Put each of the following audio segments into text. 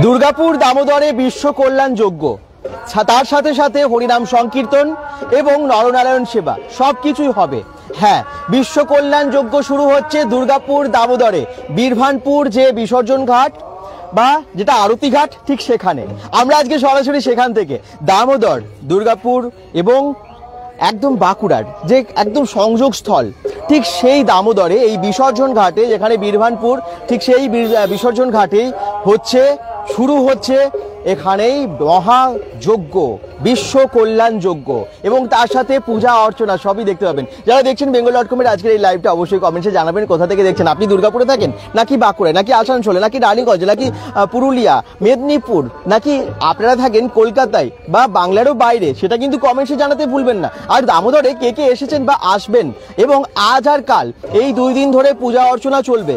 দুর্গাপুর দামোদরে বিশ্ব কল্যাণ যজ্ঞ, তার সাথে সাথে হরিনাম সংকীর্তন এবং নরনারায়ণ সেবা সবকিছুই হবে। হ্যাঁ, বিশ্ব কল্যাণ যজ্ঞ শুরু হচ্ছে দুর্গাপুর দামোদরে, বীরভানপুর যে বিসর্জন ঘাট বা যেটা আরতি ঘাট, ঠিক সেখানে আমরা আজকে সরাসরি সেখান থেকে দামোদর, দুর্গাপুর এবং একদম বাঁকুড়ার যে একদম সংযোগ স্থল, ঠিক সেই দামোদরে এই বিসর্জন ঘাটে, যেখানে বীরভানপুর, ঠিক সেই বিসর্জন ঘাটেই শুরু হচ্ছে এখানেই মহাযজ্ঞ, বিশ্ব কল্যাণ যজ্ঞ এবং তার সাথে পূজা অর্চনা সবই দেখতে পাবেন। যারা দেখছেন bengal.com-এর আজকের এই লাইভটা অবশ্যই কমেন্টসে জানাবেন কোথা থেকে দেখছেন। আপনি দুর্গাপুরে থাকেন, নাকি বাঁকুড়ায়, নাকি আসানসোলে, নাকি রানীগঞ্জে, নাকি পুরুলিয়া, মেদিনীপুর, নাকি আপনারা থাকেন কলকাতায় বা বাংলারও বাইরে, সেটা কিন্তু কমেন্টসে জানাতে ভুলবেন না। আর দামোদরে কে কে এসেছেন বা আসবেন, এবং আজ আর কাল এই 2 দিন ধরে পূজা অর্চনা চলবে,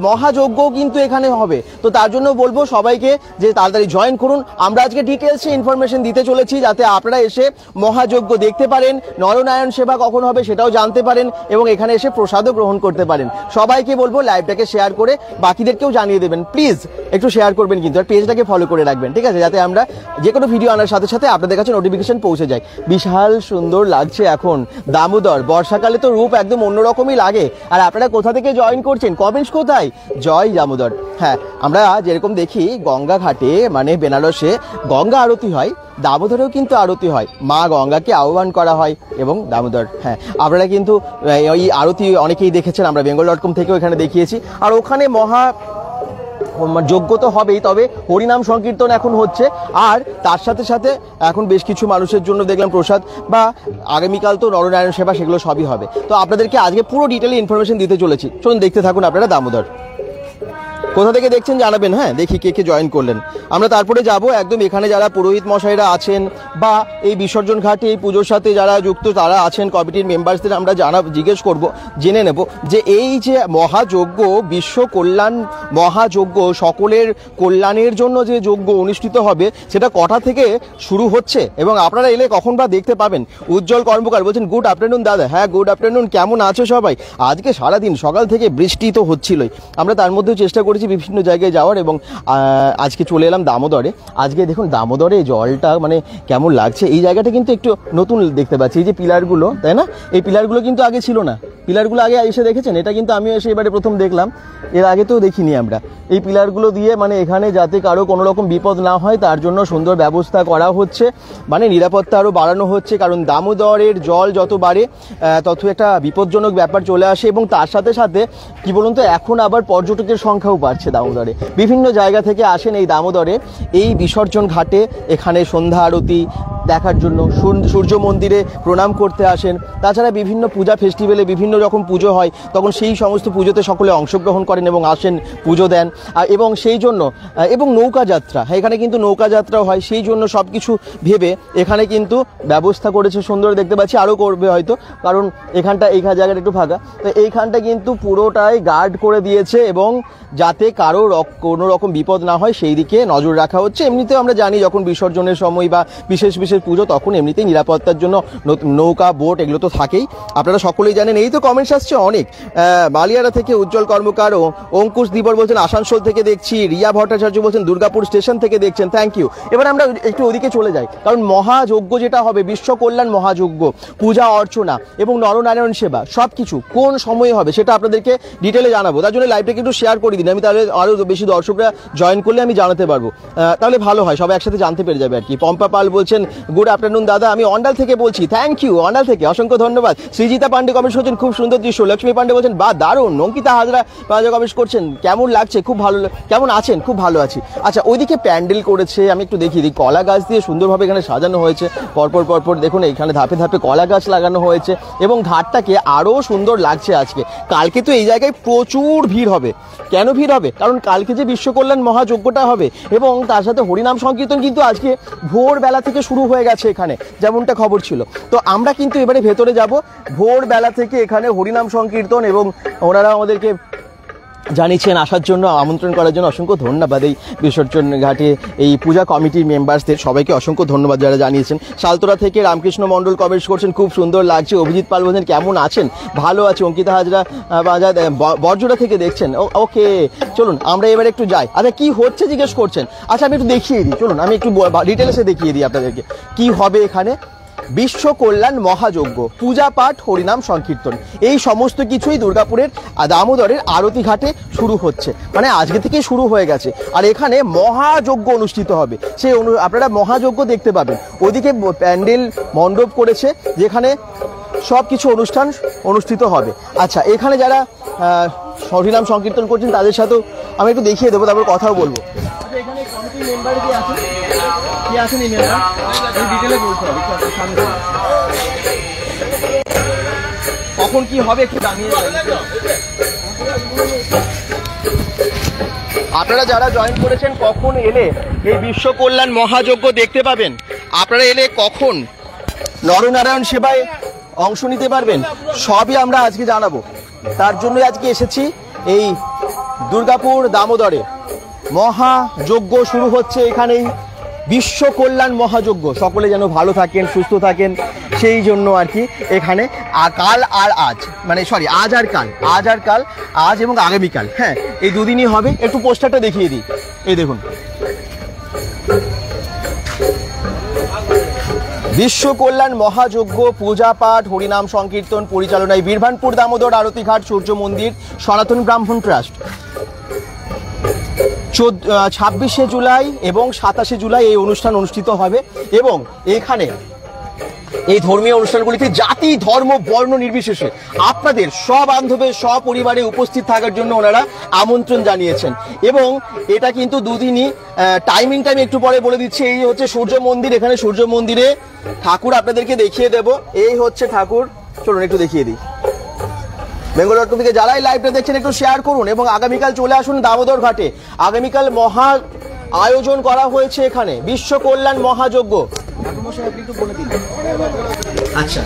মহাযজ্ঞ কিন্তু এখানে হবে। তো তার জন্য বলবো সবাইকে যে তাড়াতাড়ি জয়েন করুন। আমরা আজকে ডিটেলসে ইনফরমেশন দিতে চলেছি যাতে আপনারা এসে মহাযজ্ঞ দেখতে পারেন, নরনারায়ণ সেবা কখন হবে সেটাও জানতে পারেন এবং এখানে এসে প্রসাদও গ্রহণ করতে পারেন। সবাইকে বলবো লাইভটাকে শেয়ার করে বাকিদেরকেও জানিয়ে দেবেন, প্লিজ একটু শেয়ার করবেন কিন্তু, আর পেজটাকে ফলো করে রাখবেন, ঠিক আছে, যাতে আমরা যে কোনো ভিডিও আনার সাথে সাথে আপনাদের কাছে নোটিফিকেশন পৌঁছে যায়। বিশাল সুন্দর লাগছে এখন দামোদর, বর্ষাকালে তো রূপ একদম অন্যরকমই লাগে। আর আপনারা কোথা থেকে জয়েন করছেন, কমেন্টস কোথায়, জয় দামোদর। হ্যাঁ, আমরা যেরকম দেখি গঙ্গা ঘাটে মানে বেনারসে গঙ্গা আরতি হয়, দামোদরেও কিন্তু আরতি হয়, মা গঙ্গাকে আহ্বান করা হয় এবং দামোদর। হ্যাঁ, আপনারা কিন্তু ওই আরতি অনেকেই দেখেছেন, আমরা bengal.com থেকেও এখানে দেখিয়েছি। আর ওখানে যজ্ঞ তো হবেই, তবে হরিনাম সংকীর্তন এখন হচ্ছে, আর তার সাথে সাথে এখন বেশ কিছু মানুষের জন্য দেখলাম প্রসাদ, বা আগামীকাল তো নরনারায়ণ সেবা, সেগুলো সবই হবে। তো আপনাদেরকে আজকে পুরো ডিটেইলে ইনফরমেশন দিতে চলেছি, চলুন দেখতে থাকুন আপনারা দামোদর। কোথা থেকে দেখছেন জানাবেন। হ্যাঁ, দেখি কে কে জয়েন করলেন। আমরা তারপরে যাব একদম এখানে যারা পুরোহিত মশাইরা আছেন বা এই বিসর্জন ঘাটে এই পুজোর সাথে যারা যুক্ত তারা আছেন, কমিটির মেম্বারসদের আমরা জিজ্ঞেস করব, জেনে নেব যে এই যে মহাযজ্ঞ, বিশ্ব কল্যাণ মহাযজ্ঞ, সকলের কল্যাণের জন্য যে যজ্ঞ অনুষ্ঠিত হবে সেটা কটা থেকে শুরু হচ্ছে এবং আপনারা এলে কখন বা দেখতে পাবেন। উজ্জ্বল কর্মকার বলছেন গুড আফটারনুন দাদা। হ্যাঁ, গুড আফটারনুন, কেমন আছো সবাই? আজকে সারাদিন সকাল থেকে বৃষ্টি তো হচ্ছিলই, আমরা তার মধ্যেও চেষ্টা করেছি বিভিন্ন জায়গায় যাওয়ার, এবং আজকে চলে এলাম দামোদরে। আজকে দেখুন দামোদরে জলটা মানে কেমন লাগছে, এই জায়গাটা কিন্তু একটু নতুন দেখতে পাচ্ছি। এই যে পিলারগুলো, তাই না, এই পিলারগুলো কিন্তু আগে ছিল না। পিলারগুলো আগে এসে দেখেছেন? এটা কিন্তু আমিও এসে এবারে প্রথম দেখলাম, এর আগে তো দেখিনি আমরা। এই পিলারগুলো দিয়ে মানে এখানে যাতে কারো কোনো রকম বিপদ না হয় তার জন্য সুন্দর ব্যবস্থা করা হচ্ছে, মানে নিরাপত্তা আরও বাড়ানো হচ্ছে। কারণ দামোদরের জল যত বাড়ে তত একটা বিপজ্জনক ব্যাপার চলে আসে, এবং তার সাথে সাথে কি বলুন তো, এখন আবার পর্যটকের সংখ্যাও বাড়ছে দামোদরে। বিভিন্ন জায়গা থেকে আসেন এই দামোদরে এই বিসর্জন ঘাটে, এখানে সন্ধ্যা আরতি দেখার জন্য, সূর্য মন্দিরে প্রণাম করতে আসেন। তাছাড়া বিভিন্ন পূজা ফেস্টিভ্যালে বিভিন্ন রকম পুজো হয়, তখন সেই সমস্ত পুজোতে সকলে অংশগ্রহণ করেন এবং আসেন, পুজো দেন। এবং সেই জন্য এবং নৌকা যাত্রা, হ্যাঁ এখানে কিন্তু নৌকা যাত্রাও হয়, সেই জন্য সব কিছু ভেবে এখানে কিন্তু ব্যবস্থা করেছে সুন্দর, দেখতে পাচ্ছি আরও করবে হয়তো, কারণ এই জায়গাটা একটু ফাঁকা, তো এইখানটা কিন্তু পুরোটাই গার্ড করে দিয়েছে এবং যাতে কারো কোনো রকম বিপদ না হয় সেই দিকে নজর রাখা হচ্ছে। এমনিতেও আমরা জানি যখন বিসর্জনের সময় বা বিশেষ পুজো তখন এমনিতেই নিরাপত্তার জন্য নৌকা, বোট এগুলো তো থাকেই, আপনারা সকলেই জানেন। এই তো কমেন্টস আসছে অনেক। বালিয়ারা থেকে উজ্জ্বল কর্মকার ও অঙ্কুশ দিবর বলছেন আসানসোল থেকে দেখছি, রিয়া ভট্টাচার্য বলছেন দুর্গাপুর স্টেশন থেকে দেখছেন, থ্যাংক ইউ। এবার আমরা একটু ওদিকে চলে যাই, কারণ মহাযজ্ঞ যেটা হবে, বিশ্ব কল্যাণ মহাযজ্ঞ, পূজা অর্চনা এবং নরনারায়ণ সেবা সবকিছু কোন সময়ে হবে সেটা আপনাদেরকে ডিটেলে জানাবো। তার জন্য লাইভটাকে একটু শেয়ার করে দিন, আমি তাহলে আরও বেশি দর্শকরা জয়েন করলে আমি জানাতে পারবো, তাহলে ভালো হয়, সবাই একসাথে জানতে পেরে যাবে আর কি। পম্পা পাল বলছেন গুড আফটারনুন দাদা, আমি অন্ডাল থেকে বলছি, থ্যাংক ইউ, অন্ডাল থেকে অসংখ্য ধন্যবাদ। সৃজিতা পান্ডে কমেন্টস করছেন খুব সুন্দর দৃশ্য। লক্ষ্মী পান্ডে বলছেন বা দারুণ। অঙ্কিতা হাজরা কমেন্টস করছেন কেমন লাগছে, খুব ভালো, কেমন আছেন? খুব ভালো আছি। আচ্ছা, ওইদিকে প্যান্ডেল করেছে, আমি একটু দেখিয়ে দিই, কলা গাছ দিয়ে সুন্দরভাবে এখানে সাজানো হয়েছে, পরপর দেখুন এখানে ধাপে ধাপে কলা গাছ লাগানো হয়েছে এবং ঘাটটাকে আরও সুন্দর লাগছে আজকে। কালকে তো এই জায়গায় প্রচুর ভিড় হবে। কেন ভিড় হবে? কারণ কালকে যে বিশ্ব কল্যাণ মহাযজ্ঞটা হবে এবং তার সাথে হরিনাম সংকীর্তন কিন্তু আজকে ভোরবেলা থেকে শুরু হয়ে গেছে এখানে, যেমনটা খবর ছিল। তো আমরা কিন্তু এবারে ভেতরে যাব, ভোরবেলা থেকে এখানে হরিনাম সংকীর্তন এবং ওনারা আমাদেরকে জানিয়েছেন, আসার জন্য, আমন্ত্রণ করার জন্য অসংখ্য ধন্যবাদ। এই বিসর্জন ঘাটে এই পূজা কমিটির মেম্বার্সদের সবাইকে অসংখ্য ধন্যবাদ যারা জানিয়েছেন। সালতোরা থেকে রামকৃষ্ণ মণ্ডল কমেন্টস করছেন, খুব সুন্দর লাগছে। অভিজিৎ পাল বলছেন কেমন আছেন, ভালো আছে। অঙ্কিতা হাজরা বাজার বরজোড়া থেকে দেখছেন, ওকে। চলুন আমরা এবার একটু যাই। আচ্ছা কি হচ্ছে জিজ্ঞেস করছেন, আচ্ছা আমি একটু দেখিয়ে দিই, চলুন আমি একটু ডিটেলসে দেখিয়ে দিই আপনাদেরকে কি হবে এখানে। বিশ্ব কল্যাণ মহাযজ্ঞ, পূজা পাঠ, হরিনাম সংকীর্তন, এই সমস্ত কিছুই দুর্গাপুরের দামোদরের আরতি ঘাটে শুরু হচ্ছে, মানে আজকে থেকেই শুরু হয়ে গেছে। আর এখানে মহাযজ্ঞ অনুষ্ঠিত হবে, সেই আপনারা মহাযজ্ঞ দেখতে পাবেন। ওদিকে প্যান্ডেল মণ্ডপ করেছে যেখানে সব কিছু অনুষ্ঠান অনুষ্ঠিত হবে। আচ্ছা এখানে যারা হরিনাম সংকীর্তন করছেন তাদের সাথেও আমি একটু দেখিয়ে দেবো, তারপর কথাও বলবো। এখানে কমিটির মেম্বার কি আছেন, কি আছেন এই মেম্বার, ডিটেলে বলতে হবে কখন কি হবে একটু জানিয়ে। আপনারা যারা জয়েন করেছেন কখন এলে এই বিশ্ব কল্যাণ মহাযজ্ঞ দেখতে পাবেন, আপনারা এলে কখন নরনারায়ণ সেবায় অংশ নিতে পারবেন, সবই আমরা আজকে জানাবো। তার জন্যই আজকে এসেছি এই দুর্গাপুর দামোদরে। মহাযজ্ঞ শুরু হচ্ছে এখানেই, বিশ্ব কল্যাণ মহাযজ্ঞ। সকলে যেন ভালো থাকেন, সুস্থ থাকেন, সেই জন্য আর কি এখানে কাল আর আজ, মানে সরি আজ আর কাল, আজ এবং আগামীকাল, হ্যাঁ এই দুদিনই হবে। একটু পোস্টারটা দেখিয়ে দিই, এই দেখুন, বিশ্ব কল্যাণ মহাযজ্ঞ, পূজা পাঠ, হরিনাম সংকীর্তন পরিচালনায় বীরভানপুর দামোদর আরতিঘাট সূর্য মন্দির সনাতন ব্রাহ্মণ ট্রাস্ট। 26শে জুলাই এবং 27শে জুলাই এই অনুষ্ঠান অনুষ্ঠিত হবে। এবং এখানে এই ধর্মীয় অনুষ্ঠানগুলিতে জাতি, ধর্ম, বর্ণ নির্বিশেষে আপনাদের সবান্ধবের সপরিবারে উপস্থিত থাকার জন্য ওনারা আমন্ত্রণ জানিয়েছেন। এবং এটা কিন্তু দুদিনই, টাইমিংটা আমি একটু পরে বলে দিচ্ছি। এই হচ্ছে সূর্য মন্দির, এখানে সূর্য মন্দিরে ঠাকুর আপনাদেরকে দেখিয়ে দেব। এই হচ্ছে ঠাকুর, চলুন একটু দেখিয়ে দিই। বেঙ্গল.com থেকে যারাই লাইভটা দেখছেন একটু শেয়ার করুন এবং আগামীকাল চলে আসুন দামোদর ঘাটে। আগামীকাল মহা আয়োজন করা হয়েছে এখানে, বিশ্ব কল্যাণ মহাযজ্ঞ। আচ্ছা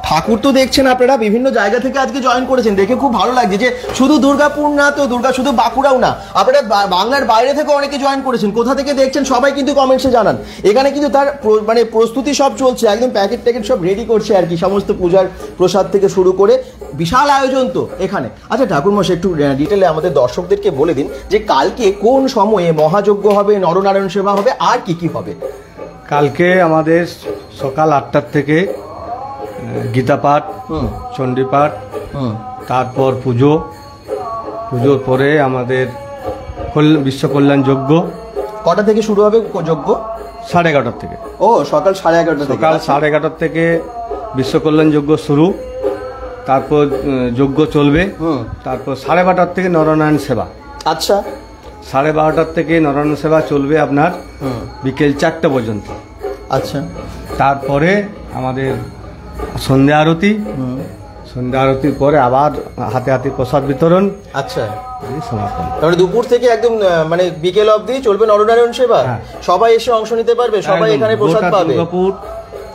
ঠাকুর তো দেখছেন আপনারা বিভিন্ন জায়গা থেকে আজকে জয়েন করেছেন, দেখে খুব ভালো লাগছে যে শুধু দুর্গাপুর না, তো শুধু বাঁকুড়াও না, আপনারা বাংলার বাইরে থেকে অনেকে জয়েন করেছেন। কোথা থেকে দেখছেন সবাই কিন্তু কমেন্টসে জানান। এখানে কিন্তু তার মানে প্রস্তুতি সব চলছে, একদম প্যাকেট ট্যাকেট সব রেডি করছে আর কি, সমস্ত পূজার প্রসাদ থেকে শুরু করে বিশাল আয়োজন তো এখানে। আচ্ছা ঠাকুরমশাই একটু ডিটেলে আমাদের দর্শকদেরকে বলে দিন যে কালকে কোন সময়ে মহাযজ্ঞ হবে, নরনারায়ণ সেবা হবে, আর কি কি হবে। কালকে আমাদের সকাল 8টার থেকে গীতা পাঠ, চণ্ডী পাঠ, তারপর পুজোর পরে আমাদের বিশ্ব কল্যাণ যজ্ঞ। কটা থেকে শুরু হবে যজ্ঞ? 11:30 থেকে। ও সকাল 11:30 থেকে। সকাল 11:30 থেকে বিশ্ব কল্যাণ যজ্ঞ শুরু, তারপর যজ্ঞ চলবে, তারপর 12:30 থেকে নরনারায়ণ সেবা। আচ্ছা 12:30 থেকে নরনারায়ণ সেবা চলবে আপনার বিকেল 4টা পর্যন্ত। আচ্ছা তারপরে আমাদের সন্ধ্যা আরতির পরে আবার হাতে হাতে প্রসাদ বিতরণ। আচ্ছা সমাপন। তাহলে দুপুর থেকে একদম মানে বিকেল অবধি চলবে নরনারায়ণ সেবা। সবাই এসে অংশ নিতে পারবে, সবাই এখানে প্রসাদ পাবে। দুর্গাপুর,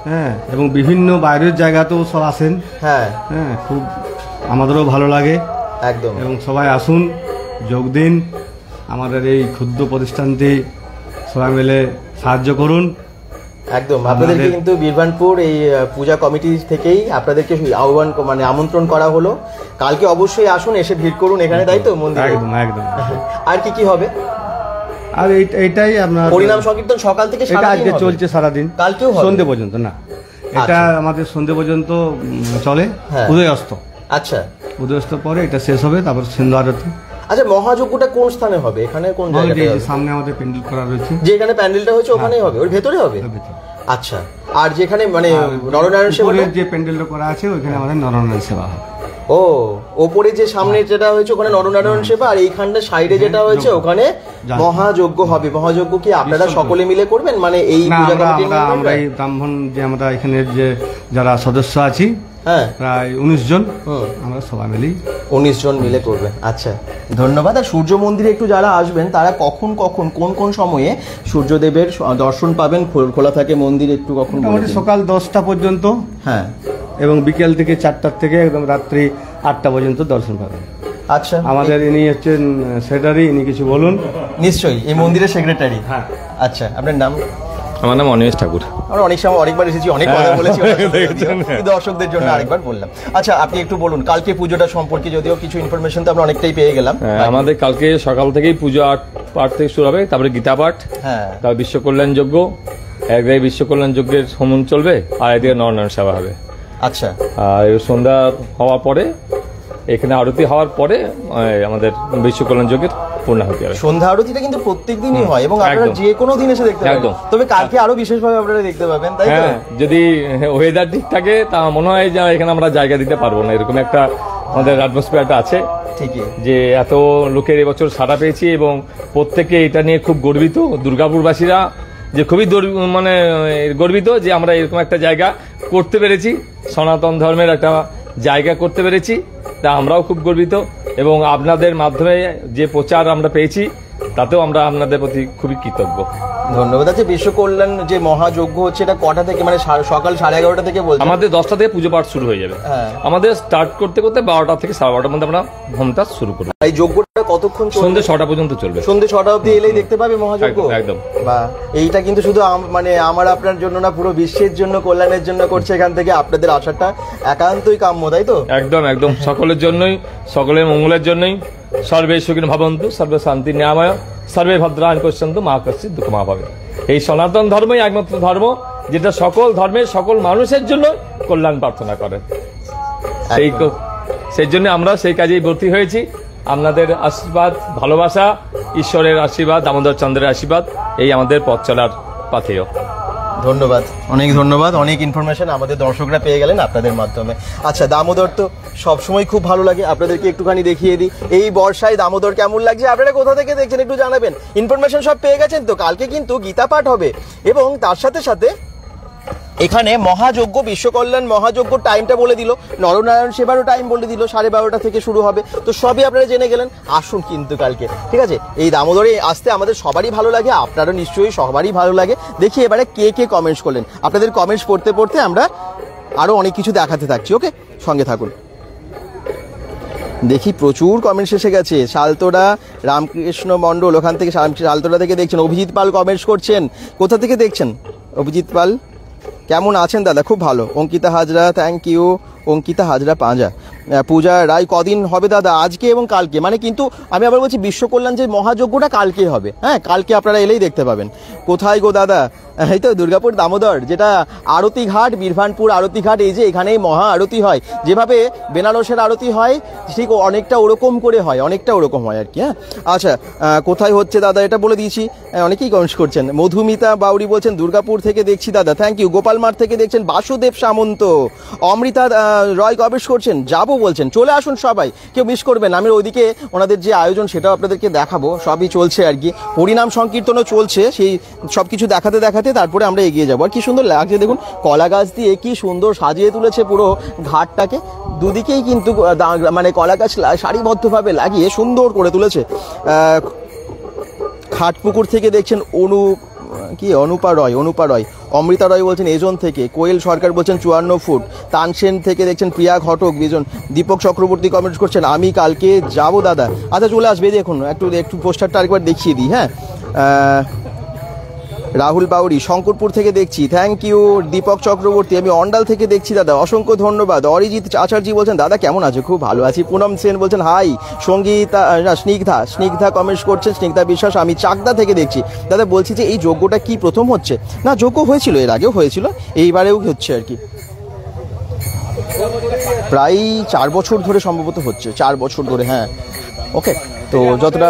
হ্যাঁ, এবং বিভিন্ন বাইরের জায়গাতেও সব আসেন। হ্যাঁ, খুব আমাদেরও ভালো লাগে একদম। এবং সবাই আসুন, যোগ দিন, আমাদের এই ক্ষুদ্র প্রতিষ্ঠানটি সবাই মিলে সাহায্য করুন। একদম, আপনাদেরকে কিন্তু বীরভানপুর এই পূজা কমিটি থেকেই আপনাদেরকে আহ্বান মানে আমন্ত্রণ করা হলো। কালকে অবশ্যই আসুন, এসে ভিড় করুন এখানে, তাই তো মন্দিরে? একদম একদম। আর কি কি হবে? আর এইটাই আপনার হরিনাম সংকীর্তন সকাল থেকে আজকে চলছে সারাদিন, কালকেও সন্ধ্যে পর্যন্ত। না, এটা আমাদের সন্ধ্যে পর্যন্ত চলে, উদয়স্ত। আচ্ছা, উদয়স্ত পরে এটা শেষ হবে, তারপর সিন্ধু আরতি। আচ্ছা মহাযজ্ঞটা কোন স্থানে হবে? এখানে কোন জায়গায়? সামনে আমাদের প্যান্ডেল করা রয়েছে, যেখানে প্যান্ডেলটা হয়েছে ওখানেই হবে, ওর ভেতরে হবে? আচ্ছা, আর যেখানে মানে নরনারায়ণ সেবা যে প্যান্ডেলটা করা আছে ওইখানে আমাদের নরনারায়ণ সেবা হবে। ও ওপরে যে সামনে যেটা হয়েছে ওখানে নরনারায়ণ সেবা, আর এইখানটা সাইডে যেটা হয়েছে ওখানে মহাযজ্ঞ হবে। মহাযজ্ঞ কি আপনারা সকলে মিলে করবেন, মানে এই পূজা কমিটির মেম্বার? আমরা এই ব্রাহ্মণ যে আমরা এখানে যে যারা সদস্য আছি, হ্যাঁ প্রায় 19 জন, আমরা সবাই মিলে 19 জন মিলে করবেন। আচ্ছা ধন্যবাদ। আর সূর্য মন্দিরে একটু যারা আসবেন তারা কখন কোন সময়ে সূর্যদেবের দর্শন পাবেন? খোলা থাকে মন্দির, একটু কখন? সকাল 10টা পর্যন্ত। হ্যাঁ এবং বিকেল থেকে 4টার থেকে একদম রাত্রি 8টা পর্যন্ত দর্শন পাবেন। আচ্ছা, আমাদের ইনি হচ্ছেন সেক্রেটারি, ইনি কিছু বলুন। নিশ্চয়ই এই মন্দিরের সেক্রেটারি। হ্যাঁ। আচ্ছা, আপনার নাম? আমার নাম অনিমেষ ঠাকুর। আমরা অনেক সময় অনেকবার এসেছি, অনেক কথা বলেছি, দর্শকদের জন্য আরেকবার বললাম। আচ্ছা, আপনি একটু বলুন কালকে পুজোটা সম্পর্কে, যদিও কিছু ইনফরমেশন তো আমরা অনেকটাই পেয়ে গেলাম। আমাদের কালকে সকাল থেকেই পুজো পাঠ থেকে শুরু হবে, তারপরে গীতা পাঠ, হ্যাঁ, তারপর বিশ্বকল্যাণ যজ্ঞ, একদিকে বিশ্বকল্যাণ যজ্ঞের হোমন চলবে আর একদিকে নরনারায়ণ সেবা হবে। আচ্ছা, আর সন্ধ্যা হওয়ার পরে এখানে আরতি হওয়ার পরে আমাদের বিশ্বকল্যাণ যজ্ঞের পূর্ণাহুতি হবে। সন্ধ্যা আরতিটা কিন্তু প্রত্যেক দিনই হয় এবং আপনারা যে কোনো দিন এসে দেখতে পাবেন। তবে কালকে আরো বিশেষভাবে আপনারা দেখতে পাবেন, তাই তো? যদি ওয়েদার ঠিক থাকে তা মনে হয় যে এখানে আমরা জায়গা দিতে পারবো না, এরকম একটা আমাদের অ্যাটমসফিয়ারটা আছে। ঠিকই, যে এত লোকের এবছর সাড়া পেয়েছি এবং প্রত্যেকে এটা নিয়ে খুব গর্বিত। দুর্গাপুরবাসীরা যে খুবই মানে গর্বিত যে আমরা এরকম একটা জায়গা করতে পেরেছি, সনাতন ধর্মের একটা জায়গা করতে পেরেছি, তা আমরাও খুব গর্বিত। এবং আপনাদের মাধ্যমে যে প্রচার আমরা পেয়েছি তাতেও আমরা আপনাদের প্রতি খুবই কৃতজ্ঞ। ধন্যবাদ। আচ্ছা, বিশ্ব কল্যাণ যে মহাযজ্ঞ হচ্ছে এটা কটা থেকে, মানে সকাল 11:30 থেকে বলছেন? আমাদের 10টা থেকে পুজো পাঠ শুরু হয়ে যাবে। আমাদের স্টার্ট করতে করতে 12টা থেকে 12:30 মধ্যে আমরা হোমটা শুরু করব। এই যজ্ঞটা কতক্ষণ চলবে? সন্ধ্যে 6টা পর্যন্ত চলবে। সন্ধ্যে 6টা অবধি এলেই দেখতে পাবে মহাযজ্ঞ? একদম। বা এইটা কিন্তু শুধু মানে আমার আপনার জন্য না, পুরো বিশ্বের জন্য, কল্যাণের জন্য করছে। এখান থেকে আপনাদের আশাটা একান্তই কাম্য, তাই তো? একদম একদম, সকলের জন্যই, সকলের মঙ্গলের জন্যই। সর্বে সুখিনো ভবন্তু, সর্বে শান্তি নিরাময়, সর্বে ভদ্রাণি পশ্যন্তু, মা কশ্চিৎ দুঃখমা ভবে। এই সনাতন ধর্মই একমাত্র ধর্ম যেটা সকল ধর্মের সকল মানুষের জন্য কল্যাণ প্রার্থনা করে। সেই জন্য আমরা সেই কাজেই ভর্তি হয়েছি। আপনাদের আশীর্বাদ, ভালোবাসা, ঈশ্বরের আশীর্বাদ, দামোদর চন্দ্রের আশীর্বাদ এই আমাদের পথ চলার পাথেয়। ধন্যবাদ, অনেক ধন্যবাদ। অনেক ইনফরমেশন আমাদের দর্শকরা পেয়ে গেলেন আপনাদের মাধ্যমে। আচ্ছা, দামোদর তো সবসময় খুব ভালো লাগে, আপনাদেরকে একটুখানি দেখিয়ে দিই। এই বর্ষায় দামোদর কেমন লাগছে, আপনারা কোথা থেকে দেখছেন একটু জানাবেন। ইনফরমেশন সব পেয়ে গেছেন তো? কালকে কিন্তু গীতা পাঠ হবে এবং তার সাথে সাথে এখানে মহাযজ্ঞ, বিশ্বকল্যাণ মহাযজ্ঞ টাইমটা বলে দিল, নরনারায়ণ সেবারও টাইম বলে দিল, 12:30 থেকে শুরু হবে। তো সবই আপনারা জেনে গেলেন। আসুন কিন্তু কালকে, ঠিক আছে? এই দামোদরে আসতে আমাদের সবারই ভালো লাগে, আপনারও নিশ্চয়ই সবারই ভালো লাগে। দেখি এবারে কে কে কমেন্টস করলেন। আপনাদের কমেন্টস পড়তে পড়তে আমরা আরো অনেক কিছু দেখাতে থাকছি। ওকে, সঙ্গে থাকুন। দেখি প্রচুর কমেন্টস এসে গেছে। শালতোড়া রামকৃষ্ণ মণ্ডল, ওখান থেকে শালতোড়া থেকে দেখছেন। অভিজিৎ পাল কমেন্টস করছেন। কোথা থেকে দেখছেন অভিজিৎ পাল? কেমন আছেন দাদা? খুব ভালো। Ankita Hazra, thank you. অঙ্কিতা হাজরা পাঁজা। পূজা রায়, কদিন হবে দাদা? আজকে এবং কালকে, মানে কিন্তু আমি আবার বলছি বিশ্বকল্যাণ যে মহাযজ্ঞটা কালকে হবে। হ্যাঁ, কালকে আপনারা এলেই দেখতে পাবেন। কোথায় গো দাদা? এই তো দুর্গাপুর দামোদর, যেটা আরতি ঘাট, বীরভানপুর আরতি ঘাট। এই যে এখানেই মহা আরতি হয়, যেভাবে বেনারসের আরতি হয় ঠিক অনেকটা ওরকম করে হয়, অনেকটা ওরকম হয় আর কি। হ্যাঁ, আচ্ছা, কোথায় হচ্ছে দাদা এটা বলে দিয়েছি। অনেকেই কমেন্টস করছেন। মধুমিতা বাউরি বলছেন দুর্গাপুর থেকে দেখছি দাদা, থ্যাংক ইউ। গোপাল মাঠ থেকে দেখছেন বাসুদেব সামন্ত। অমৃতা রয় কমেন্টস করছেন, যাবো বলছেন, চলে আসুন সবাই, কেউ মিস করবেন। আমি ওইদিকে ওনাদের যে আয়োজন সেটাও আপনাদেরকে দেখাবো, সবই চলছে আর কি। হরিনাম সংকীর্তনও চলছে, সেই সব কিছু দেখাতে দেখাতে তারপরে আমরা এগিয়ে যাবো। আর কি সুন্দর লাগছে দেখুন, কলা গাছ দিয়ে কি সুন্দর সাজিয়ে তুলেছে পুরো ঘাটটাকে। দুদিকেই কিন্তু মানে কলা গাছ সারিবদ্ধভাবে লাগিয়ে সুন্দর করে তুলেছে। খাটপুকুর থেকে দেখছেন অনুপা রয়। অমৃতা রয় বলছেন এজন থেকে। কোয়েল সরকার বলছেন 54 ফুট। তানসেন থেকে দেখছেন প্রিয়া ঘটক বিজন। দীপক চক্রবর্তী কমেন্ট করছেন আমি কালকে যাব দাদা। আচ্ছা, চলে আসবে। দেখুন একটু পোস্টারটা আরেকবার দেখিয়ে দিই। হ্যাঁ, রাহুল বাউরি শঙ্করপুর থেকে দেখছি, থ্যাংক ইউ। দীপক চক্রবর্তী, আমি অন্ডাল থেকে দেখছি দাদা, অসংখ্য ধন্যবাদ। অরিজিৎ আচার্য বলছেন দাদা কেমন আছে? খুব ভালো আছি। পুনম সেন বলছেন হাই। সঙ্গীতা স্নিগ্ধা কমেন্টস করছেন, স্নিগ্ধা বিশ্বাস, আমি চাকদা থেকে দেখছি দাদা। বলছি যে এই যজ্ঞটা কি প্রথম হচ্ছে? না, যজ্ঞ হয়েছিল, এর আগেও হয়েছিল, এইবারেও হচ্ছে আর কি। প্রায় 4 বছর ধরে সম্ভবত হচ্ছে, 4 বছর ধরে। হ্যাঁ, ওকে, তো যতটা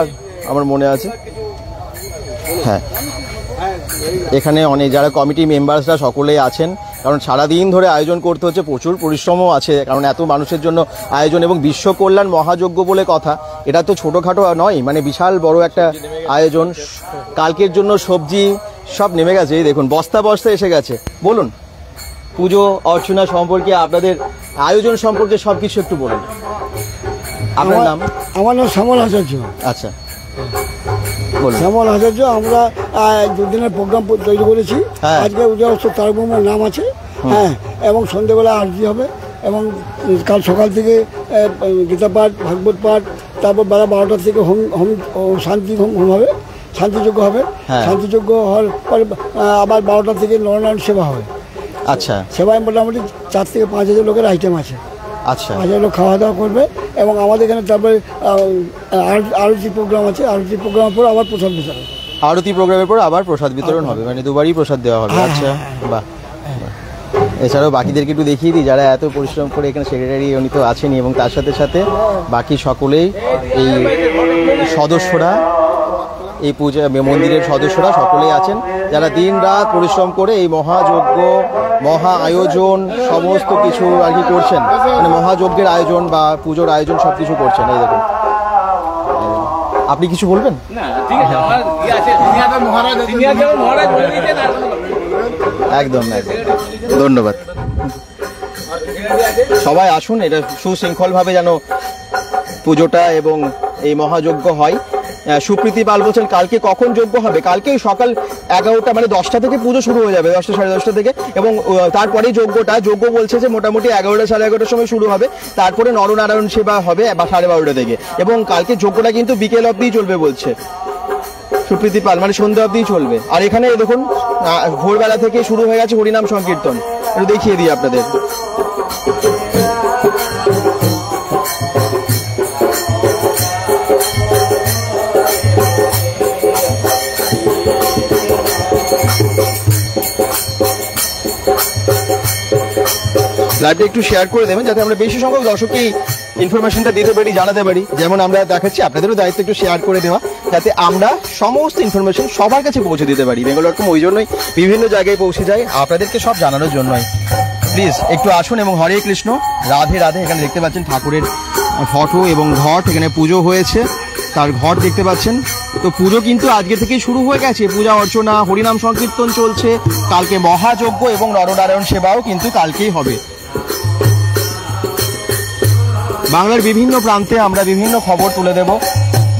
আমার মনে আছে। হ্যাঁ, এখানে অনেক যারা কমিটি মেম্বার্সরা সকলেই আছেন, কারণ সারাদিন ধরে আয়োজন করতে হচ্ছে, প্রচুর পরিশ্রমও আছে, কারণ এত মানুষের জন্য আয়োজন। এবং বিশ্ব কল্যাণ মহাযজ্ঞ বলে কথা, এটা তো ছোটোখাটো নয়, মানে বিশাল বড় একটা আয়োজন। কালকের জন্য সবজি সব নেমে গেছে, এই দেখুন বস্তা বস্তা এসে গেছে। বলুন পুজো অর্চনা সম্পর্কে, আপনাদের আয়োজন সম্পর্কে সব কিছু একটু বলুন। আপনার নাম? আমার নাম শ্যামল আচার্য। আচ্ছা, শ্যামল আচার্য। আমরা 2 দিনের প্রোগ্রাম তৈরি করেছি। আজকে উদয় তারকবর্মার নাম আছে, হ্যাঁ, এবং সন্ধ্যেবেলা আরতি হবে, এবং কাল সকাল থেকে গীতা পাঠ, ভাগবত পাঠ, তারপর বেলা 12টা থেকে হোম হোম শান্তি হোম হোম হবে, শান্তিযজ্ঞ হবে। হ্যাঁ। শান্তিযজ্ঞ হওয়ার পরে আবার 12টা থেকে নরনারায়ণ সেবা হবে। আচ্ছা সেবায় মোটামুটি 4 থেকে 5,000 লোকের আইটেম আছে। আচ্ছা 5,000 লোক খাওয়া দাওয়া করবে, এবং আমাদের এখানে তারপরে আরতি প্রোগ্রাম আছে। আরতি প্রোগ্রামের পর আবার প্রসাদ বিতরণ। আরতি প্রোগ্রামের পর আবার প্রসাদ বিতরণ হবে, মানে দুবারই প্রসাদ দেওয়া হবে। হ্যাঁ, আচ্ছা হ্যাঁ, বাহ। এছাড়াও বাকিদেরকে একটু দেখিয়ে দিই, যারা এত পরিশ্রম করে এখানে সেক্রেটারি উনি তো আছেনই, এবং তার সাথে সাথে বাকি সকলেই এই সদস্যরা, এই পূজা মন্দিরের সদস্যরা সকলেই আছেন, যারা দিন রাত পরিশ্রম করে এই মহাযজ্ঞ, মহা আয়োজন সমস্ত কিছু আর কি করছেন, মানে মহাযজ্ঞের আয়োজন বা পুজোর আয়োজন সব কিছু করছেন। এই দেখুন, আপনি কিছু বলবেন? একদম একদম, ধন্যবাদ। সবাই আসুন, এটা সুশৃঙ্খলভাবে যেন পুজোটা এবং এই মহাযজ্ঞ হয়। সুপ্রীতি পাল বলছেন কালকে কখন যজ্ঞ হবে? কালকে সকাল 11টা মানে 10টা থেকে পুজো শুরু হয়ে যাবে, 10টা সাড়ে 10টা থেকে, এবং তারপরে যজ্ঞ বলছে যে মোটামুটি 11টা সাড়ে 11টার সময় শুরু হবে, তারপরে নরনারায়ণ সেবা হবে বা 12:30 থেকে, এবং কালকে যজ্ঞটা কিন্তু বিকেল অবধিই চলবে বলছে সুপ্রীতি পাল, মানে সন্ধ্যা অবধিই চলবে। আর এখানে দেখুন ভোরবেলা থেকে শুরু হয়ে গেছে হরিনাম সংকীর্তন, একটু দেখিয়ে দিই আপনাদের। লাইভটা একটু শেয়ার করে দেবেন যাতে আমরা বেশি সংখ্যক দর্শককে ইনফরমেশনটা দিতে পারি, জানাতে পারি। যেমন আমরা দেখাচ্ছি, আপনাদেরও দায়িত্ব একটু শেয়ার করে দেওয়া, যাতে আমরা সমস্ত ইনফরমেশন সবার কাছে পৌঁছে দিতে পারি। বেঙ্গল.com ওই জন্যই বিভিন্ন জায়গায় পৌঁছে যায়, আপনাদেরকে সব জানানোর জন্যই। প্লিজ একটু আসুন, এবং হরে কৃষ্ণ, রাধে রাধে। এখানে দেখতে পাচ্ছেন ঠাকুরের ফটো এবং ঘট, এখানে পুজো হয়েছে, তার ঘট দেখতে পাচ্ছেন। তো পুজো কিন্তু আজকে থেকেই শুরু হয়ে গেছে, পূজা অর্চনা, হরিনাম সংকীর্তন চলছে। কালকে মহাযজ্ঞ এবং নরনারায়ণ সেবাও কিন্তু কালকেই হবে। বাংলার বিভিন্ন প্রান্তে আমরা বিভিন্ন খবর তুলে দেব।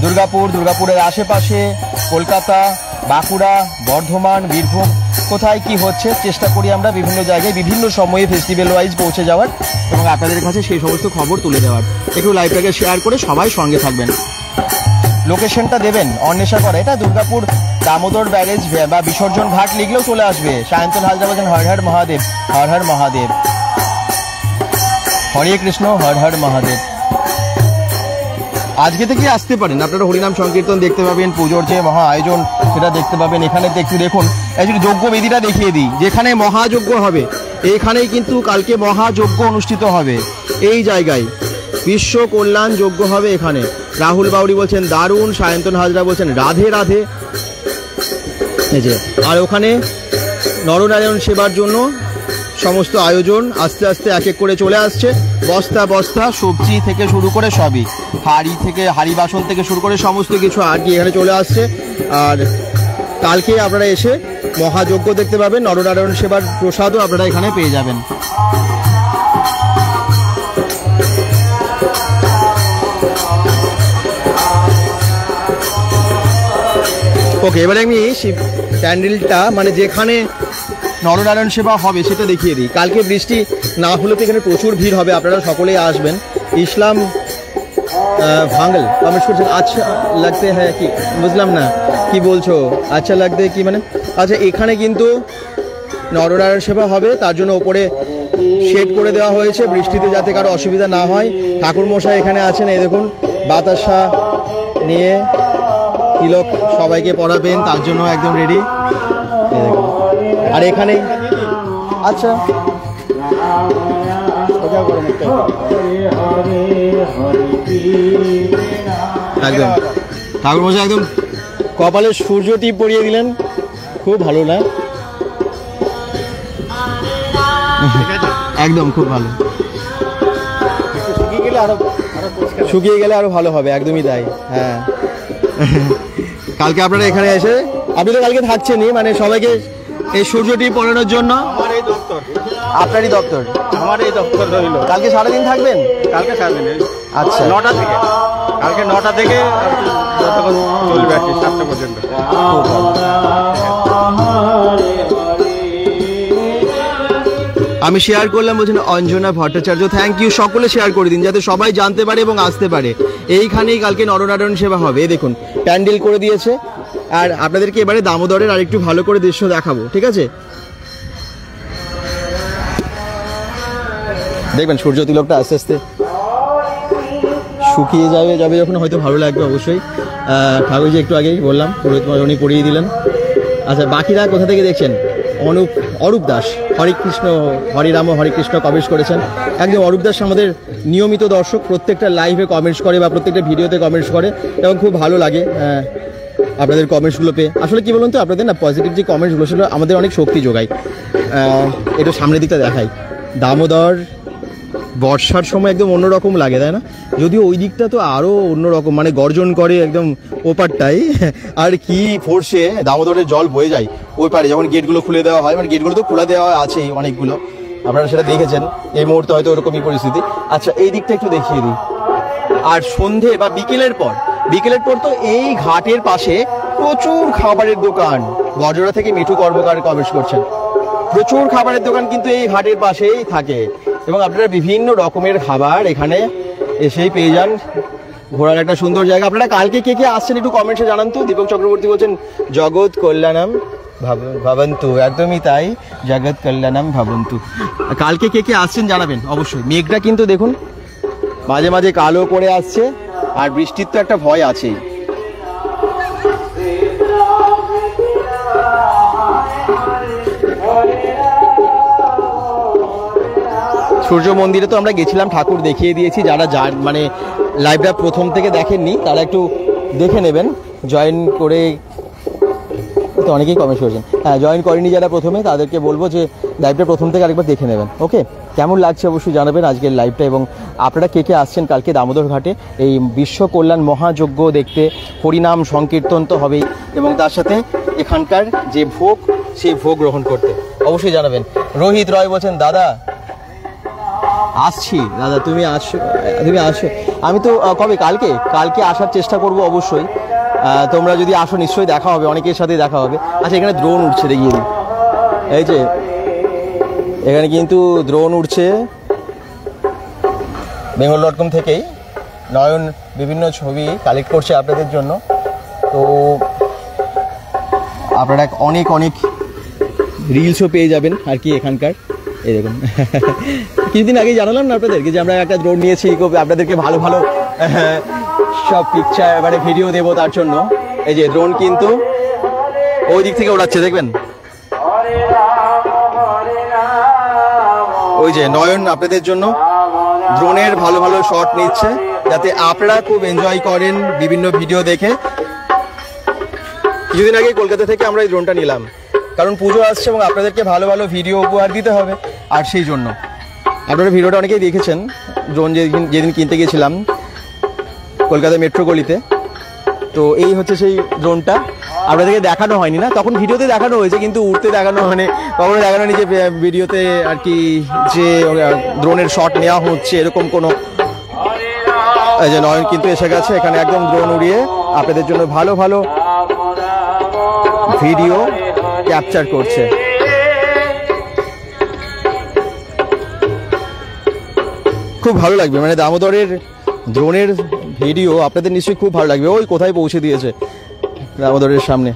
দুর্গাপুরের আশেপাশে, কলকাতা, বাঁকুড়া, বর্ধমান, বীরভূম, কোথায় কি হচ্ছে চেষ্টা করি আমরা বিভিন্ন জায়গায় বিভিন্ন সময়ে ফেস্টিভ্যাল ওয়াইজ পৌঁছে যাওয়ার, এবং আপনাদের কাছে সেই সমস্ত খবর তুলে দেওয়ার। একটু লাইভটাকে শেয়ার করে সবাই সঙ্গে থাকবেন। লোকেশনটা দেবেন অন্বেষা করে, এটা দুর্গাপুর দামোদর ব্যারেজ বা বিসর্জন ঘাট লিখলেও চলে আসবে। সায়ন্তন হালদার বলছেন হর হর মহাদেব, হর হর মহাদেব, হরে কৃষ্ণ, হর হর মহাদেব। আজকে থেকে আসতে পারেন, আপনারা হরিনাম সংকীর্তন দেখতে পাবেন, পুজোর যে মহা আয়োজন সেটা দেখতে পাবেন। এখানে একটু দেখুন, একটু যজ্ঞবেদিটা দেখিয়ে দিই, যেখানে মহাযজ্ঞ হবে, এখানেই কিন্তু কালকে মহাযজ্ঞ অনুষ্ঠিত হবে। এই জায়গায় বিশ্ব কল্যাণ যজ্ঞ হবে এখানে। রাহুল বাউরি বলছেন দারুণ, সায়ন্তন হাজরা বলছেন রাধে রাধে। এই যে, আর ওখানে নরনারায়ণ সেবার জন্য সমস্ত আয়োজন আস্তে আস্তে এক এক করে চলে আসছে। বস্তা বস্তা সবজি থেকে শুরু করে সবই, হাড়ি বাসন থেকে শুরু করে সমস্ত কিছু আর কি এখানে চলে আসছে। আর কালকে আপনারা এসে মহাযজ্ঞ দেখতে পাবেন, নরনারায়ণ সেবার প্রসাদও আপনারা এখানে পেয়ে যাবেন। ওকে, এবারে আমি প্যান্ডেলটা মানে যেখানে নরনারায়ণ সেবা হবে সেটা দেখিয়ে দিই। কালকে বৃষ্টি না হলে তো এখানে প্রচুর ভিড় হবে, আপনারা সকলেই আসবেন। ইসলাম ভাঙ্গল কমেন্ট করছেন আচ্ছা লাগতে হ্যাঁ, কি বুঝলাম না কি বলছো, আচ্ছা লাগতে কি মানে? আচ্ছা, এখানে কিন্তু নরনারায়ণ সেবা হবে, তার জন্য ওপরে শেড করে দেওয়া হয়েছে বৃষ্টিতে যাতে কারো অসুবিধা না হয়। ঠাকুর মশাই এখানে আছেন, এই দেখুন বাতাসা নিয়ে তিলক সবাইকে পড়াবেন, তার জন্য একদম রেডি। আর এখানে আচ্ছা একদম ঠাকুর মশাই একদম কপালে সূর্য টিপ পরিয়ে দিলেন, খুব ভালো না? একদম খুব ভালো, শুকিয়ে গেলে আরো ভালো হবে, একদমই তাই। হ্যাঁ, কালকে আপনারা এখানে এসে, আপনি তো কালকে থাকছেনই, মানে সবাইকে এই সূর্যটি পড়ানোর জন্য। আপনারই দপ্তর? আমার এই দপ্তর রইল। কালকে সারাদিন থাকবেন? কালকে সারাদিন। আচ্ছা, 9টা থেকে, কালকে 9টা থেকে যতক্ষণ চলবে আর কি, 7টা পর্যন্ত। আমি শেয়ার করলাম বলছেন অঞ্জনা ভট্টাচার্য, থ্যাংক ইউ। সকলে শেয়ার করে দিন যাতে সবাই জানতে পারে এবং আসতে পারে। এইখানেই কালকে নরনারায়ণ সেবা হবে। এই দেখুন প্যান্ডেল করে দিয়েছে। আর আপনাদেরকে এবারে দামোদরের আরেকটু ভালো করে দৃশ্য দেখাবো, ঠিক আছে? দেখবেন সূর্য তিলকটা আস্তে আস্তে শুকিয়ে যাবে যখন হয়তো ভালো লাগবে অবশ্যই। ঠাকুরজি একটু আগেই বললাম পুরোহিত উনি পড়িয়ে দিলেন। আচ্ছা, বাকিরা কোথা থেকে দেখছেন? অরূপ দাস, হরিকৃষ্ণ হরিরাম হরিকৃষ্ণ কমেন্টস করেছেন। একদম অরূপ দাস আমাদের নিয়মিত দর্শক, প্রত্যেকটা লাইভে কমেন্টস করে বা প্রত্যেকটা ভিডিওতে কমেন্টস করে এবং খুব ভালো লাগে আপনাদের কমেন্টসগুলো পেয়ে। আসলে কি বলুন তো, আপনাদের না পজিটিভ যে কমেন্টসগুলো সেগুলো আমাদের অনেক শক্তি যোগায়। একটু সামনের দিকটা দেখাই। দামোদর বর্ষার সময় একদম অন্যরকম লাগে, তাই না? যদিও ওই দিকটা তো আরও অন্যরকম, মানে গর্জন করে একদম ওপারটাই। আর কি ফোর্সে দামোদরের জল বয়ে যায় ওই পারে যখন গেটগুলো খুলে দেওয়া হয়। মানে গেটগুলো তো খোলা দেওয়া আছেই অনেকগুলো, আপনারা সেটা দেখেছেন। এই মুহূর্তে হয়তো ওরকমই পরিস্থিতি। আচ্ছা, এই দিকটা একটু দেখিয়ে দিই। আর সন্ধে বা বিকেলের পর তো এই ঘাটের পাশে প্রচুর খাবারের দোকান। বজরা থেকে মিঠু কর্মকার কমেন্টস করছেন। প্রচুর খাবারের দোকান কিন্তু এই ঘাটের পাশেই থাকে এবং আপনারা বিভিন্ন রকমের খাবার এখানে এসেই পেয়ে যান। ঘোরার একটা সুন্দর জায়গা। আপনারা কালকে কে কে আসছেন একটু কমেন্টসে জানান তো। দীপক চক্রবর্তী বলছেন জগৎ কল্যাণম ভাবন্তু, একদমই তাই, জগৎ কল্যাণম ভাবন্তু। কালকে কে কে আসছেন জানাবেন অবশ্যই। মেঘটা কিন্তু দেখুন মাঝে মাঝে কালো করে আসছে, আর বৃষ্টির তো একটা ভয় আছেই। সূর্য মন্দিরে তো আমরা গেছিলাম, ঠাকুর দেখিয়ে দিয়েছি। যারা মানে লাইভটা প্রথম থেকে দেখেননি তারা একটু দেখে নেবেন, জয়েন করে। তো অনেকেই কমেন্ট করেছেন, হ্যাঁ জয়েন করেনি যারা প্রথমে, তাদেরকে বলবো যে লাইভটা প্রথম থেকে আরেকবার দেখে নেবেন। ওকে, কেমন লাগছে অবশ্যই জানাবেন আজকের লাইভটা। এবং আপনারা কে কে আসছেন কালকে দামোদর ঘাটে এই বিশ্ব কল্যাণ মহাযজ্ঞ দেখতে। হরিনাম সংকীর্তন তো হবেই এবং তার সাথে এখানকার যে ভোগ সেই ভোগ গ্রহণ করতে অবশ্যই জানাবেন। রোহিত রয় বলছেন দাদা আসছি। দাদা তুমি আসো। আমি তো কবে কালকে আসার চেষ্টা করব অবশ্যই। তোমরা যদি আসো নিশ্চয়ই দেখা হবে, অনেকের সাথে দেখা হবে। আচ্ছা, এখানে দ্রোণ উঠছে, দেখিয়ে দিই। এই যে এখানে কিন্তু দ্রোণ উঠছে bengal.com থেকেই। নয়ন বিভিন্ন ছবি কালেক্ট করছে আপনাদের জন্য। তো আপনারা অনেক রিলসও পেয়ে যাবেন আর কি এখানকার। এই দেখুন কিছুদিন আগেই জানালাম না আপনাদেরকে যে আমরা একটা ড্রোন নিয়েছি, আপনাদেরকে ভালো সব পিকচার মানে ভিডিও দেবো তার জন্য। এই যে ড্রোন কিন্তু ওই দিক থেকে ওড়াচ্ছে, দেখবেন। ওই যে নয়ন আপনাদের জন্য ড্রোনের ভালো শট নিচ্ছে যাতে আপনারা খুব এনজয় করেন বিভিন্ন ভিডিও দেখে। কিছুদিন আগে কলকাতা থেকে আমরা এই ড্রোনটা নিলাম, কারণ পুজো আসছে এবং আপনাদেরকে ভালো ভিডিও উপহার দিতে হবে। আর সেই জন্য আপনারা ভিডিওটা অনেকেই দেখেছেন। ড্রোন যেদিন কিনতে গেছিলাম কলকাতা মেট্রো গলিতে, তো এই হচ্ছে সেই ড্রোনটা। আপনাদেরকে দেখানো হয়নি না, তখন ভিডিওতে দেখানো হয়েছে কিন্তু উড়তে দেখানো হয়নি, কখনো দেখানো হয়নি যে ভিডিওতে আর কি যে ড্রোনের শট নেওয়া হচ্ছে এরকম কোনো। এই যে নয়ন কিন্তু এসে গেছে এখানে একদম ড্রোন উড়িয়ে আপনাদের জন্য ভালো ভিডিও ক্যাপচার করছে। খুব ভালো লাগবে, মানে দামোদরের ড্রোনের ভিডিও আপনাদের নিশ্চয়ই খুব ভালো লাগবে। ওই কোথায় পৌঁছে দিয়েছে দামোদরের সামনে।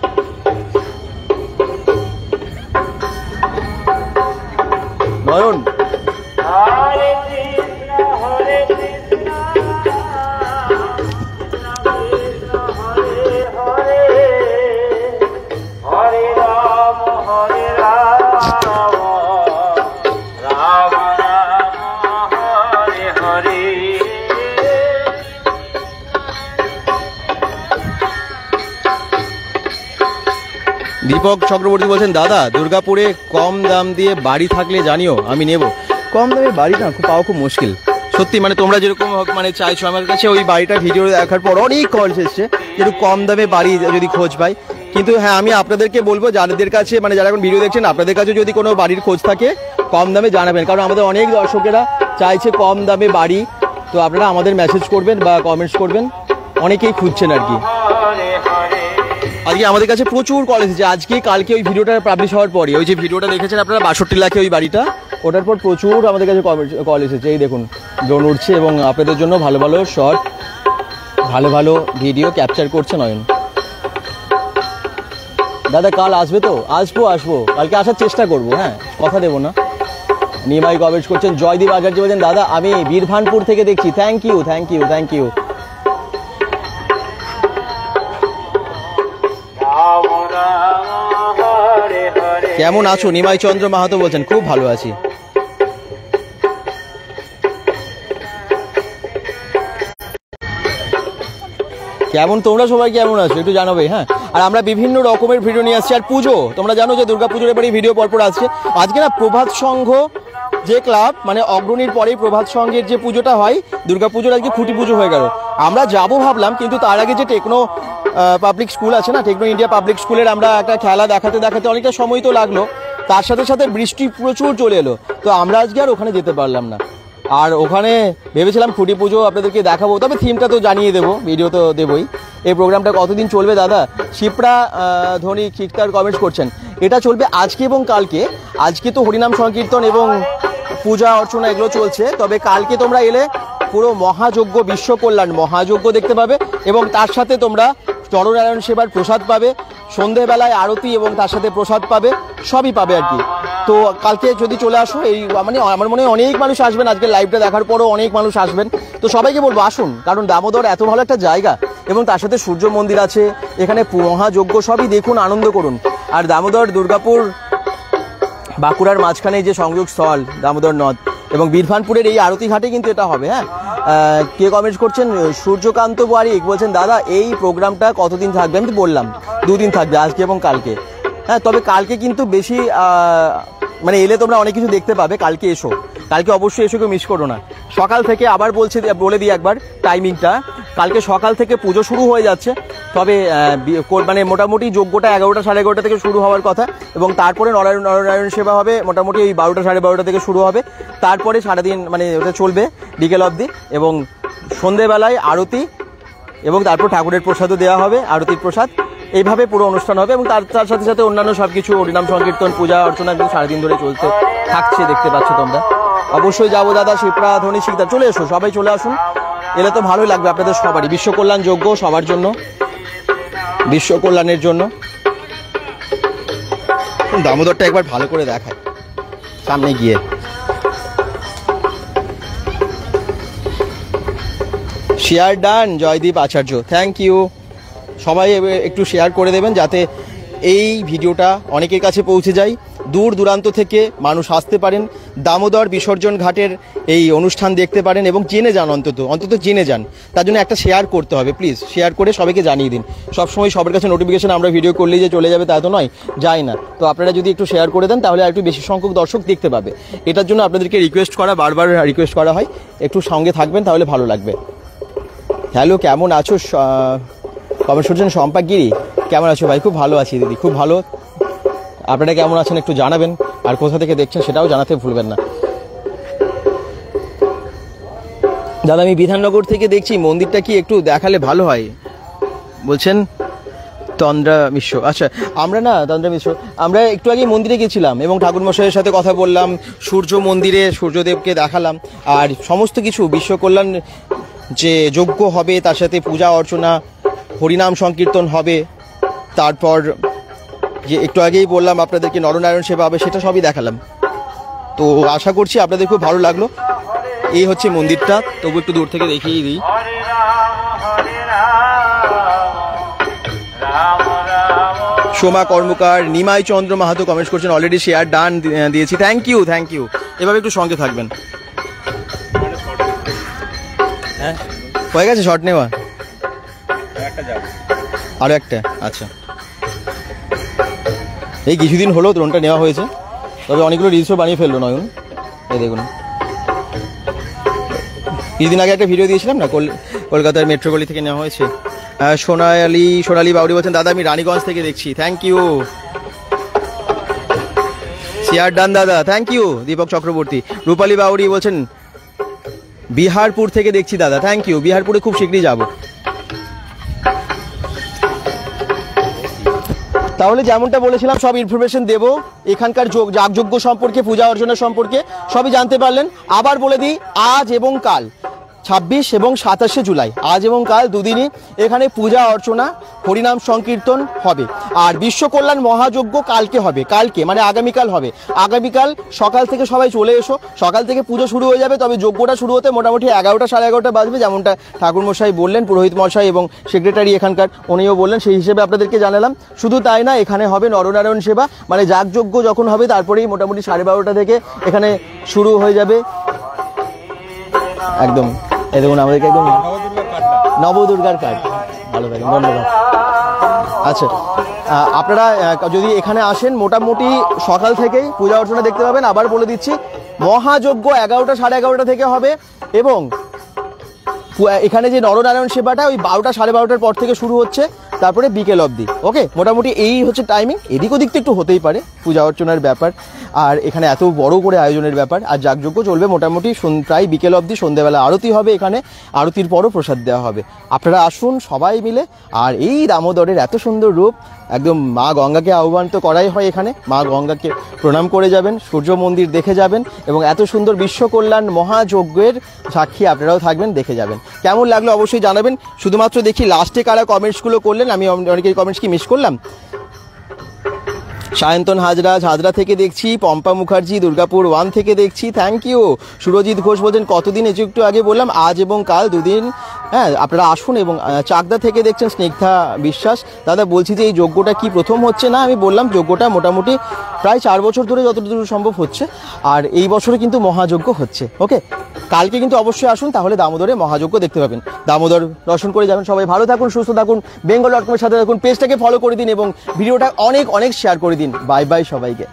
নয়ন দীপক চক্রবর্তী বলছেন দাদা দুর্গাপুরে কম দাম দিয়ে বাড়ি থাকলে জানিও, আমি নেব। কম দামে বাড়ি না পাওয়া খুব মুশকিল সত্যি, মানে তোমরা যেরকম মানে চাইছো আমার কাছে ওই বাড়িটা ভিডিও দেখার পর অনেক কমেন্টস এসছে একটু কম দামে বাড়ি যদি খোঁজ পাই। কিন্তু হ্যাঁ আমি আপনাদেরকে বলবো যাদের কাছে মানে যারা এখন ভিডিও দেখছেন আপনাদের কাছে যদি কোনো বাড়ির খোঁজ থাকে কম দামে জানাবেন, কারণ আমাদের অনেক দর্শকেরা চাইছে কম দামে বাড়ি। তো আপনারা আমাদের মেসেজ করবেন বা কমেন্টস করবেন, অনেকেই খুঁজছেন আর কি। আজকে আমাদের কাছে প্রচুর কল এসেছে, আজকে কালকে ওই ভিডিওটা পাবলিশ হওয়ার পরে ওই যে ভিডিওটা দেখেছেন আপনারা 62 লাখে ওই বাড়িটা, ওটার পর প্রচুর আমাদের কাছে কল এসেছে। এই দেখুন ড্রোন উঠছে এবং আপনাদের জন্য ভালো ভালো শট, ভালো ভালো ভিডিও ক্যাপচার করছে নয়ন। দাদা কাল আসবে তো? আসবো, কালকে আসার চেষ্টা করবো, হ্যাঁ কথা দেবো না। নিমাই কমেন্ট করছেন। জয়দীপ আচার্য বলছেন দাদা আমি বীরভানপুর থেকে দেখছি, থ্যাংক ইউ। কেমন আছো? নিমাই চন্দ্র মাহাতো বলছেন খুব ভালো আছি। কেমন তোমরা সবাই কেমন আছো একটু জানাবে, হ্যাঁ। আর আমরা বিভিন্ন রকমের ভিডিও নিয়ে আসছি। আর পুজো তোমরা জানো যে দুর্গাপুজোর এবারে ভিডিও পরপর আসছে। আজকে না প্রভাত সংঘ যে ক্লাব, মানে অগ্রণীর পরেই প্রভাত সংঘের যে পুজোটা হয় দুর্গাপুজোর, আজকে খুঁটি পুজো হয়ে গেল। আমরা যাবো ভাবলাম, কিন্তু তার আগে যে টেকনো পাবলিক স্কুল আছে না, টেকনো ইন্ডিয়া পাবলিক স্কুলের আমরা একটা খেলা দেখাতে অনেকটা সময় তো লাগলো। তার সাথে সাথে বৃষ্টি প্রচুর চলে এলো, তো আমরা আজকে আর ওখানে যেতে পারলাম না। আর ওখানে ভেবেছিলাম খুঁটি পুজো আপনাদেরকে দেখাবো, তবে থিমটা তো জানিয়ে দেবো, ভিডিও তো দেবই। এই প্রোগ্রামটা কতদিন চলবে দাদা? শিপ্রা ধনী খিকতার কমেন্টস করছেন এটা চলবে আজকে এবং কালকে। আজকে তো হরিনাম সংকীর্তন এবং পূজা অর্চনা এগুলো চলছে, তবে কালকে তোমরা এলে পুরো মহাযজ্ঞ, বিশ্ব কল্যাণ মহাযজ্ঞ দেখতে পাবে এবং তার সাথে তোমরা নরনারায়ণ সেবার প্রসাদ পাবে, সন্ধেবেলায় আরতি এবং তার সাথে প্রসাদ পাবে, সবই পাবে আর কি। তো কালকে যদি চলে আসো, এই মানে আমার মনে হয় অনেক মানুষ আসবেন, আজকে লাইভটা দেখার পরও অনেক মানুষ আসবেন। তো সবাইকে বলবো আসুন, কারণ দামোদর এত ভালো একটা জায়গা এবং তার সাথে সূর্য মন্দির আছে, এখানে মহাযজ্ঞ, সবই দেখুন, আনন্দ করুন। আর দামোদর দুর্গাপুর বাঁকুড়ার মাঝখানে যে সংযোগ স্থল দামোদর নদ এবং বীরভানপুরের এই আরতি ঘাটে কিন্তু এটা হবে, হ্যাঁ। কে কমেন্টস করছেন? সূর্যকান্ত বারিক বলছেন দাদা এই প্রোগ্রামটা কতদিন থাকবে? আমি তো বললাম 2 দিন থাকবে, আজকে এবং কালকে, হ্যাঁ। তবে কালকে কিন্তু বেশি মানে এলে তোমরা অনেক কিছু দেখতে পাবে। কালকে এসো, কালকে অবশ্যই এসো, কেউ মিস করো না। সকাল থেকে আবার বলে দিই একবার টাইমিংটা, কালকে সকাল থেকে পুজো শুরু হয়ে যাচ্ছে, তবে মানে মোটামুটি যজ্ঞটা 11টা সাড়ে 11টা থেকে শুরু হওয়ার কথা এবং তারপরে নরনারায়ণ সেবা হবে মোটামুটি ওই 12টা সাড়ে 12টা থেকে শুরু হবে, তারপরে সারাদিন মানে ওটা চলবে বিকেল অবধি এবং সন্ধেবেলায় আরতি এবং তারপর ঠাকুরের প্রসাদও দেওয়া হবে, আরতির প্রসাদ। এইভাবে পুরো অনুষ্ঠান হবে এবং তার সাথে সাথে অন্যান্য সব কিছু হরিনাম সংকীর্তন, পূজা অর্চনা কিন্তু সারাদিন ধরে চলতে থাকছে, দেখতে পাচ্ছ তোমরা। অবশ্যই যাবো দাদা, শিপ্রা ধনী শিকদার, চলে এসো, সবাই চলে আসুন, এলে তো ভালোই লাগবে আপনাদের সবারই। বিশ্ব কল্যাণ যজ্ঞ সবার জন্য, বিশ্ব কল্যাণের জন্য। দামোদরটা একবার ভালো করে দেখায় সামনে গিয়ে। Share done Joydeep Acharya, thank you. সবাই একটু শেয়ার করে দেবেন যাতে এই ভিডিওটা অনেকের কাছে পৌঁছে যায়, দূর দূরান্ত থেকে মানুষ আসতে পারেন, দামোদর বিসর্জন ঘাটের এই অনুষ্ঠান দেখতে পারেন এবং জেনে যান, অন্তত জেনে যান। তার জন্য একটা শেয়ার করতে হবে, প্লিজ শেয়ার করে সবাইকে জানিয়ে দিন। সবসময় সবার কাছে নোটিফিকেশন আমরা ভিডিও করলেই যে চলে যাবে তা তো নয়, যায় না। তো আপনারা যদি একটু শেয়ার করে দেন তাহলে একটু বেশি সংখ্যক দর্শক দেখতে পাবে। এটার জন্য আপনাদেরকে বারবার রিকোয়েস্ট করা হয়, একটু সঙ্গে থাকবেন তাহলে ভালো লাগবে। হ্যালো, কেমন আছো? কমেন্ট করছেন শম্পা গিরি, কেমন আছো ভাই? খুব ভালো আছি দিদি, খুব ভালো। আপনারা কেমন আছেন একটু জানাবেন, আর কোথা থেকে দেখছেন সেটাও জানাতে ভুলবেন না। দাদা আমি বিধাননগর থেকে দেখছি, মন্দিরটা কি একটু দেখালে ভালো হয় বলছেন তন্দ্রা মিশ্র। আচ্ছা, তন্দ্রা মিশ্র, আমরা একটু আগে মন্দিরে গেছিলাম এবং ঠাকুরমশাইয়ের সাথে কথা বললাম, সূর্য মন্দিরে সূর্যদেবকে দেখালাম, আর সমস্ত কিছু বিশ্ব কল্যাণ যে যজ্ঞ হবে, তার সাথে পূজা অর্চনা, হরিনাম সংকীর্তন হবে, তারপর যে একটু আগেই বললাম আপনাদেরকে নরনারায়ণ সেবা হবে, সেটা সবই দেখালাম। তো আশা করছি আপনাদের খুব ভালো লাগলো। এই হচ্ছে মন্দিরটা, তবু একটু দূর থেকে দেখিয়ে দিই। সোমা কর্মকার, নিমাই চন্দ্র মাহাতো কমেন্টস করছেন অলরেডি শেয়ার ডান দিয়েছি, থ্যাংক ইউ। এভাবে একটু সঙ্গে থাকবেন। হ্যাঁ হয়ে গেছে শট নেওয়া, আরো একটা। আচ্ছা, এই কিছুদিন হলো ড্রোনটা নেওয়া হয়েছে, তবে অনেকগুলো রিলসও বানিয়ে ফেললো নয়ন। এই দেখুন, কিছুদিন আগে একটা ভিডিও দিয়েছিলাম না, কলকাতার মেট্রো গলি থেকে নেওয়া হয়েছে। সোনালী বাউরি বলছেন দাদা আমি রানীগঞ্জ থেকে দেখছি, থ্যাংক ইউ। শেয়ার ডান দাদা, থ্যাংক ইউ। দীপক চক্রবর্তী, রূপালী বাউরি বলছেন বিহারপুর থেকে দেখছি দাদা, থ্যাংক ইউ। বিহারপুরে খুব শীঘ্রই যাব। তাহলে যেমনটা বলেছিলাম সব ইনফরমেশন দেব, এখানকার যাগযজ্ঞ সম্পর্কে, পূজা অর্চনা সম্পর্কে সবই জানতে পারলেন। আবার বলে দিই, আজ এবং কাল 26 এবং 27 জুলাই, আজ এবং কাল দুদিনই এখানে পূজা অর্চনা, হরিনাম সংকীর্তন হবে। আর বিশ্ব কল্যাণ মহাযজ্ঞ কালকে হবে, কালকে মানে আগামীকাল হবে। আগামীকাল সকাল থেকে সবাই চলে এসো, সকাল থেকে পুজো শুরু হয়ে যাবে, তবে যজ্ঞটা শুরু হতে মোটামুটি 11টা সাড়ে 11টা বাজবে, যেমনটা ঠাকুরমশাই বললেন, পুরোহিত মশাই এবং সেক্রেটারি এখানকার উনিও বললেন, সেই হিসেবে আপনাদেরকে জানালাম। শুধু তাই না, এখানে হবে নরনারায়ণ সেবা, মানে যাগযজ্ঞ যখন হবে তারপরেই মোটামুটি 12:30টা থেকে এখানে শুরু হয়ে যাবে। একদম এই দেখুন আমাদেরকে একদম নবদুর্গার কার্ড, ভালো থাকেন, ধন্যবাদ। আচ্ছা, আপনারা যদি এখানে আসেন মোটামুটি সকাল থেকেই পূজা অর্চনা দেখতে পাবেন। আবার বলে দিচ্ছি, মহাযজ্ঞ 11টা সাড়ে 11টা থেকে হবে এবং এখানে যে নরনারায়ণ সেবাটা ওই 12টা সাড়ে 12টার পর থেকে শুরু হচ্ছে, তারপরে বিকেল অবধি। ওকে, মোটামুটি এই হচ্ছে টাইমিং। এদিক ওদিক তো একটু হতেই পারে, পূজা অর্চনার ব্যাপার, আর এখানে এত বড় করে আয়োজনের ব্যাপার। আর যাগযজ্ঞ চলবে মোটামুটি প্রায় বিকেল অবধি, সন্ধ্যেবেলা আরতি হবে, এখানে আরতির পরও প্রসাদ দেওয়া হবে। আপনারা আসুন সবাই মিলে। আর এই দামোদরের এত সুন্দর রূপ, একদম মা গঙ্গাকে আহ্বান তো করাই হয় এখানে, মা গঙ্গাকে প্রণাম করে যাবেন, সূর্য মন্দির দেখে যাবেন এবং এত সুন্দর বিশ্ব কল্যাণ মহাযজ্ঞের সাক্ষী আপনারাও থাকবেন, দেখে যাবেন। কেমন লাগলো অবশ্যই জানাবেন। শুধুমাত্র দেখি লাস্টে কারা কমেন্টসগুলো করলেন, আমি অনেকের কমেন্টস কি মিস করলাম। সায়ন্তন হাজরা থেকে দেখছি, পম্পা মুখার্জি দুর্গাপুর 1 থেকে দেখছি, থ্যাংক ইউ। সুরজিৎ ঘোষ বলছেন কতদিন, একটু আগে বললাম আজ এবং কাল দুদিন। হ্যাঁ, আপনারা আসুন। এবং চাকদা থেকে দেখছেন স্নিগ্ধা বিশ্বাস, দাদা বলছি যে এই যজ্ঞটা কি প্রথম হচ্ছে? না, আমি বললাম যজ্ঞটা মোটামুটি প্রায় 4 বছর ধরে যতদূর সম্ভব হচ্ছে, আর এই বছরে কিন্তু মহাযজ্ঞ হচ্ছে। ওকে, কালকে কিন্তু অবশ্যই আসুন, তাহলে দামোদরে মহাযজ্ঞ দেখতে পাবেন, দামোদর দর্শন করে যাবেন। সবাই ভালো থাকুন, সুস্থ থাকুন, বেঙ্গল.com-এর সাথে থাকুন, পেজটাকে ফলো করে দিন এবং ভিডিওটা অনেক অনেক শেয়ার করে দিন। বাই বাই সবাইকে।